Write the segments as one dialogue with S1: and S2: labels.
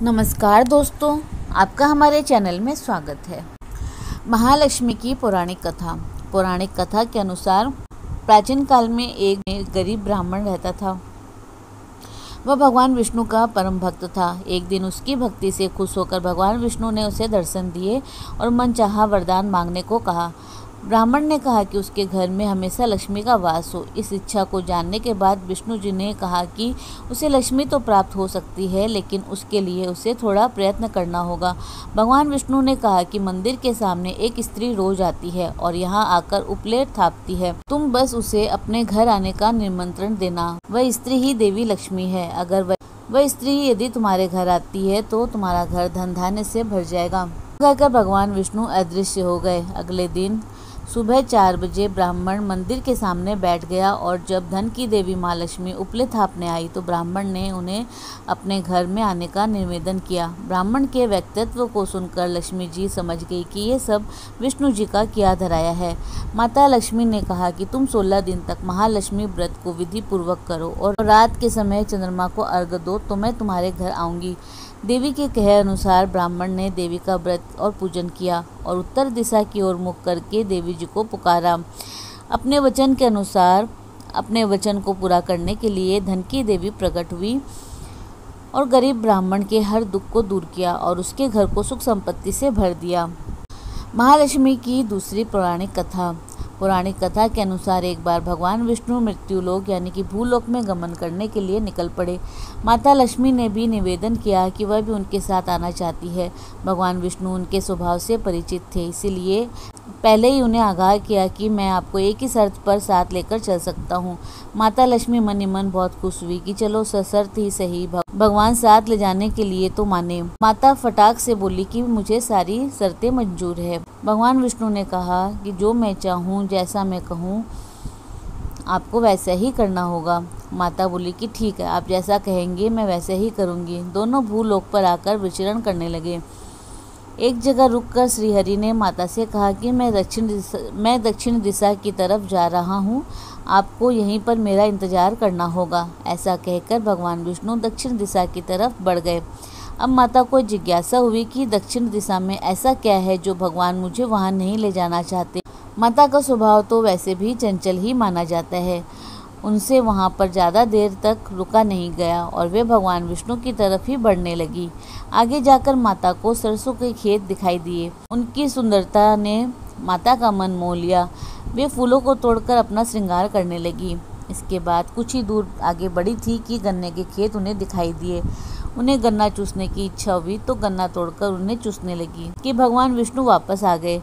S1: नमस्कार दोस्तों, आपका हमारे चैनल में स्वागत है। महालक्ष्मी की पौराणिक कथा। पौराणिक कथा के अनुसार प्राचीन काल में एक गरीब ब्राह्मण रहता था। वह भगवान विष्णु का परम भक्त था। एक दिन उसकी भक्ति से खुश होकर भगवान विष्णु ने उसे दर्शन दिए और मनचाहा वरदान मांगने को कहा। ब्राह्मण ने कहा कि उसके घर में हमेशा लक्ष्मी का वास हो। इस इच्छा को जानने के बाद विष्णु जी ने कहा कि उसे लक्ष्मी तो प्राप्त हो सकती है, लेकिन उसके लिए उसे थोड़ा प्रयत्न करना होगा। भगवान विष्णु ने कहा कि मंदिर के सामने एक स्त्री रोज आती है और यहाँ आकर उपलेट थापती है। तुम बस उसे अपने घर आने का निमंत्रण देना। वह स्त्री ही देवी लक्ष्मी है। अगर वह स्त्री यदि तुम्हारे घर आती है तो तुम्हारा घर धन धान्य से भर जाएगा। कहकर भगवान विष्णु अदृश्य हो गए। अगले दिन सुबह 4 बजे ब्राह्मण मंदिर के सामने बैठ गया और जब धन की देवी माँ लक्ष्मी उपले थापने आई तो ब्राह्मण ने उन्हें अपने घर में आने का निवेदन किया। ब्राह्मण के व्यक्तित्व को सुनकर लक्ष्मी जी समझ गई कि ये सब विष्णु जी का किया धराया है। माता लक्ष्मी ने कहा कि तुम 16 दिन तक महालक्ष्मी व्रत को विधि पूर्वक करो और रात के समय चंद्रमा को अर्घ्य दो तो मैं तुम्हारे घर आऊँगी। देवी के कहे अनुसार ब्राह्मण ने देवी का व्रत और पूजन किया और उत्तर दिशा की ओर मुख करके देवी जी को पुकारा। अपने वचन के अनुसार अपने वचन को पूरा करने के लिए धन की देवी प्रकट हुई और गरीब ब्राह्मण के हर दुख को दूर किया और उसके घर को सुख संपत्ति से भर दिया। महालक्ष्मी की दूसरी पौराणिक कथा। पौराणिक कथा के अनुसार एक बार भगवान विष्णु मृत्युलोक यानी कि भूलोक में गमन करने के लिए निकल पड़े। माता लक्ष्मी ने भी निवेदन किया कि वह भी उनके साथ आना चाहती है। भगवान विष्णु उनके स्वभाव से परिचित थे, इसीलिए पहले ही उन्हें आगाह किया कि मैं आपको एक ही शर्त पर साथ लेकर चल सकता हूँ। माता लक्ष्मी मन ही मन बहुत खुश हुई कि चलो सशर्त ही सही, भगवान साथ ले जाने के लिए तो माने। माता फटाक से बोली कि मुझे सारी शर्तें मंजूर है। भगवान विष्णु ने कहा कि जो मैं चाहूँ, जैसा मैं कहूँ, आपको वैसा ही करना होगा। माता बोली कि ठीक है, आप जैसा कहेंगे मैं वैसे ही करूँगी। दोनों भूलोक पर आकर विचरण करने लगे। एक जगह रुककर श्रीहरि ने माता से कहा कि मैं दक्षिण दिशा की तरफ जा रहा हूँ, आपको यहीं पर मेरा इंतजार करना होगा। ऐसा कहकर भगवान विष्णु दक्षिण दिशा की तरफ बढ़ गए। अब माता को जिज्ञासा हुई कि दक्षिण दिशा में ऐसा क्या है जो भगवान मुझे वहाँ नहीं ले जाना चाहते। माता का स्वभाव तो वैसे भी चंचल ही माना जाता है। उनसे वहाँ पर ज़्यादा देर तक रुका नहीं गया और वे भगवान विष्णु की तरफ ही बढ़ने लगी। आगे जाकर माता को सरसों के खेत दिखाई दिए। उनकी सुंदरता ने माता का मन मोह लिया। वे फूलों को तोड़कर अपना श्रृंगार करने लगी। इसके बाद कुछ ही दूर आगे बढ़ी थी कि गन्ने के खेत उन्हें दिखाई दिए। उन्हें गन्ना चूसने की इच्छा हुई तो गन्ना तोड़कर उन्हें चूसने लगी कि भगवान विष्णु वापस आ गए।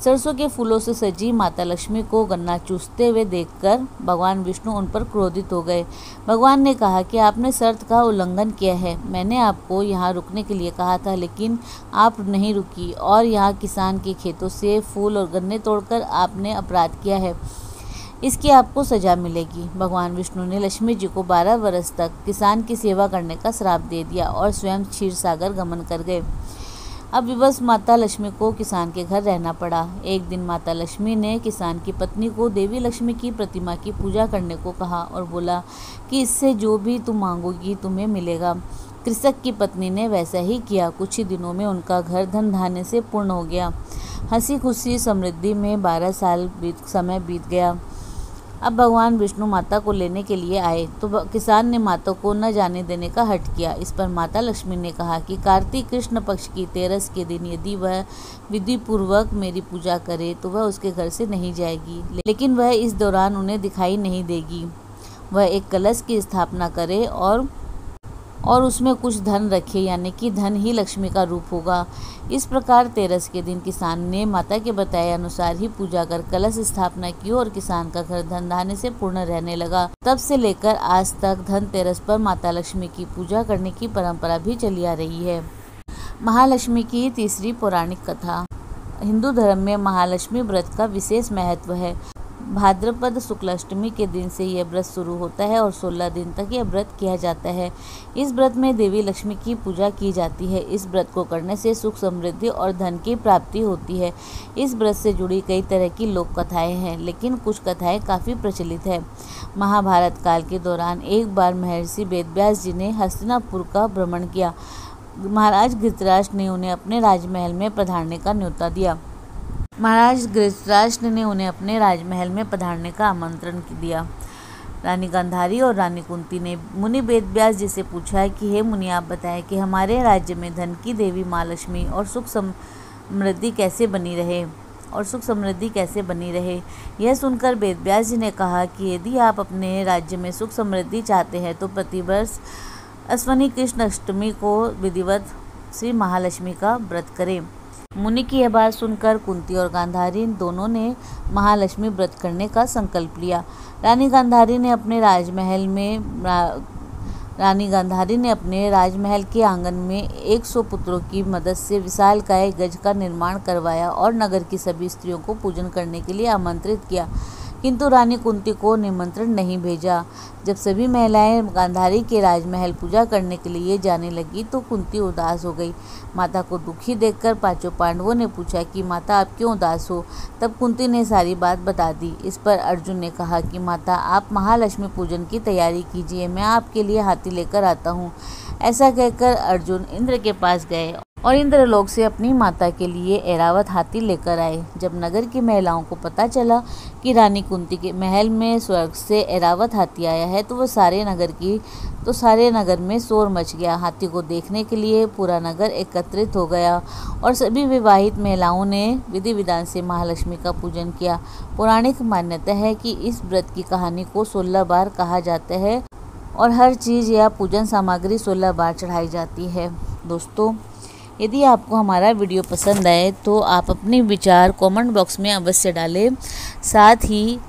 S1: सरसों के फूलों से सजी माता लक्ष्मी को गन्ना चूसते हुए देखकर भगवान विष्णु उन पर क्रोधित हो गए। भगवान ने कहा कि आपने शर्त का उल्लंघन किया है। मैंने आपको यहाँ रुकने के लिए कहा था, लेकिन आप नहीं रुकी और यहाँ किसान के खेतों से फूल और गन्ने तोड़कर आपने अपराध किया है। इसकी आपको सजा मिलेगी। भगवान विष्णु ने लक्ष्मी जी को 12 वर्ष तक किसान की सेवा करने का श्राप दे दिया और स्वयं क्षीर सागर गमन कर गए। अब विवश माता लक्ष्मी को किसान के घर रहना पड़ा। एक दिन माता लक्ष्मी ने किसान की पत्नी को देवी लक्ष्मी की प्रतिमा की पूजा करने को कहा और बोला कि इससे जो भी तुम मांगोगी तुम्हें मिलेगा। कृषक की पत्नी ने वैसा ही किया। कुछ ही दिनों में उनका घर धन धान्य से पूर्ण हो गया। हंसी खुशी समृद्धि में 12 साल समय बीत गया। अब भगवान विष्णु माता को लेने के लिए आए तो किसान ने माता को न जाने देने का हठ किया। इस पर माता लक्ष्मी ने कहा कि कार्तिक कृष्ण पक्ष की 13 के दिन यदि वह विधि पूर्वक मेरी पूजा करे तो वह उसके घर से नहीं जाएगी, लेकिन वह इस दौरान उन्हें दिखाई नहीं देगी। वह एक कलश की स्थापना करे और उसमें कुछ धन रखे, यानी कि धन ही लक्ष्मी का रूप होगा। इस प्रकार 13 के दिन किसान ने माता के बताए अनुसार ही पूजा कर कलश स्थापना की और किसान का घर धन धान्य से पूर्ण रहने लगा। तब से लेकर आज तक धनतेरस पर माता लक्ष्मी की पूजा करने की परंपरा भी चली आ रही है। महालक्ष्मी की तीसरी पौराणिक कथा। हिंदू धर्म में महालक्ष्मी व्रत का विशेष महत्व है। भाद्रपद शुक्ल अष्टमी के दिन से यह व्रत शुरू होता है और 16 दिन तक यह व्रत किया जाता है। इस व्रत में देवी लक्ष्मी की पूजा की जाती है। इस व्रत को करने से सुख समृद्धि और धन की प्राप्ति होती है। इस व्रत से जुड़ी कई तरह की लोक कथाएं हैं, लेकिन कुछ कथाएं काफ़ी प्रचलित है। महाभारत काल के दौरान एक बार महर्षि वेदव्यास जी ने हस्तिनापुर का भ्रमण किया। महाराज धृतराष्ट्र ने उन्हें अपने राजमहल में पधारने का न्योता दिया। महाराज धृतराष्ट्र ने उन्हें अपने राजमहल में पधारने का आमंत्रण दिया। रानी गांधारी और रानी कुंती ने मुनि वेदव्यास जी से पूछा कि हे मुनि, आप बताएं कि हमारे राज्य में धन की देवी माँ लक्ष्मी और सुख समृद्धि कैसे बनी रहे। यह सुनकर वेदव्यास जी ने कहा कि यदि आप अपने राज्य में सुख समृद्धि चाहते हैं तो प्रतिवर्ष अश्विनी कृष्ण अष्टमी को विधिवत श्री महालक्ष्मी का व्रत करें। मुनि की यह बात सुनकर कुंती और गांधारी दोनों ने महालक्ष्मी व्रत करने का संकल्प लिया। रानी गांधारी ने अपने राजमहल के आंगन में 100 पुत्रों की मदद से विशालकाय गज का निर्माण करवाया और नगर की सभी स्त्रियों को पूजन करने के लिए आमंत्रित किया, किंतु रानी कुंती को निमंत्रण नहीं भेजा। जब सभी महिलाएं गांधारी के राजमहल पूजा करने के लिए जाने लगी तो कुंती उदास हो गई। माता को दुखी देखकर पांचों पांडवों ने पूछा कि माता, आप क्यों उदास हो? तब कुंती ने सारी बात बता दी। इस पर अर्जुन ने कहा कि माता, आप महालक्ष्मी पूजन की तैयारी कीजिए, मैं आपके लिए हाथी लेकर आता हूँ। ऐसा कहकर अर्जुन इंद्र के पास गए और इंद्रलोक से अपनी माता के लिए ऐरावत हाथी लेकर आए। जब नगर की महिलाओं को पता चला कि रानी कुंती के महल में स्वर्ग से ऐरावत हाथी आया है तो सारे नगर में शोर मच गया। हाथी को देखने के लिए पूरा नगर एकत्रित हो गया और सभी विवाहित महिलाओं ने विधि विधान से महालक्ष्मी का पूजन किया। पौराणिक मान्यता है कि इस व्रत की कहानी को 16 बार कहा जाता है और हर चीज़ या पूजन सामग्री 16 बार चढ़ाई जाती है। दोस्तों, यदि आपको हमारा वीडियो पसंद आए तो आप अपने विचार कमेंट बॉक्स में अवश्य डालें। साथ ही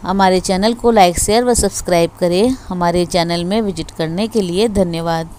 S1: हमारे चैनल को लाइक, शेयर व सब्सक्राइब करें। हमारे चैनल में विजिट करने के लिए धन्यवाद।